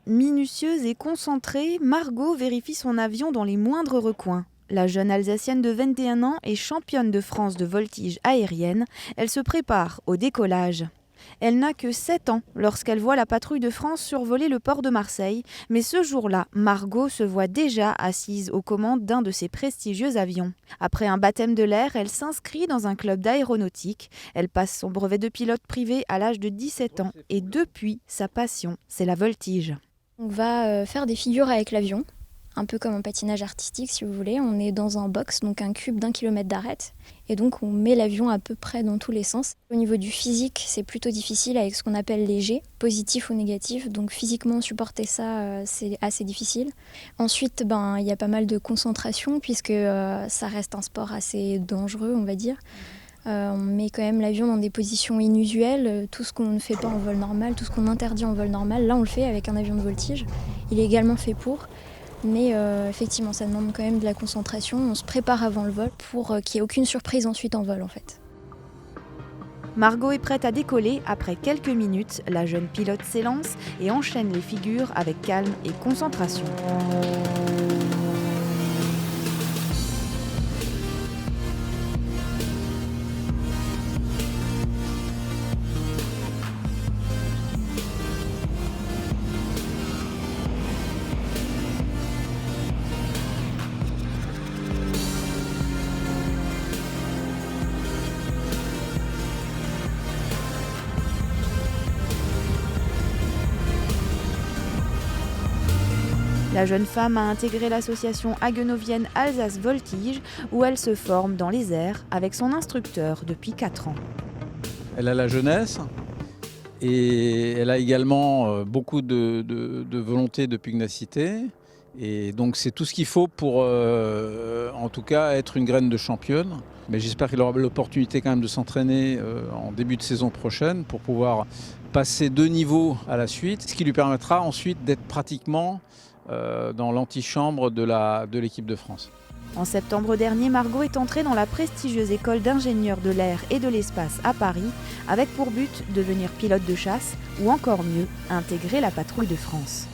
Minutieuse et concentrée, Margot vérifie son avion dans les moindres recoins. La jeune Alsacienne de 21 ans est championne de France de voltige aérienne. Elle se prépare au décollage. Elle n'a que 7 ans lorsqu'elle voit la patrouille de France survoler le port de Marseille. Mais ce jour-là, Margot se voit déjà assise aux commandes d'un de ses prestigieux avions. Après un baptême de l'air, elle s'inscrit dans un club d'aéronautique. Elle passe son brevet de pilote privé à l'âge de 17 ans. Et depuis, sa passion, c'est la voltige. On va faire des figures avec l'avion, un peu comme en patinage artistique si vous voulez. On est dans un box, donc un cube d'1 kilomètre d'arête. Et donc on met l'avion à peu près dans tous les sens. Au niveau du physique, c'est plutôt difficile avec ce qu'on appelle les G, positif ou négatif. Donc physiquement, supporter ça, c'est assez difficile. Ensuite, il y a pas mal de concentration puisque ça reste un sport assez dangereux, on va dire. On met quand même l'avion dans des positions inusuelles, tout ce qu'on ne fait pas en vol normal, tout ce qu'on interdit en vol normal, là on le fait avec un avion de voltige. Il est également fait pour, mais effectivement ça demande quand même de la concentration, on se prépare avant le vol pour qu'il n'y ait aucune surprise ensuite en vol en fait. Margot est prête à décoller. Après quelques minutes, la jeune pilote s'élance et enchaîne les figures avec calme et concentration. La jeune femme a intégré l'association haguenovienne Alsace Voltige où elle se forme dans les airs avec son instructeur depuis 4 ans. Elle a la jeunesse et elle a également beaucoup de volonté, de pugnacité. Et donc c'est tout ce qu'il faut pour en tout cas être une graine de championne. Mais j'espère qu'elle aura l'opportunité quand même de s'entraîner en début de saison prochaine pour pouvoir passer 2 niveaux à la suite, ce qui lui permettra ensuite d'être pratiquement dans l'antichambre de l'équipe de France. En septembre dernier, Margot est entrée dans la prestigieuse école d'ingénieurs de l'air et de l'espace à Paris, avec pour but de devenir pilote de chasse ou encore mieux, intégrer la patrouille de France.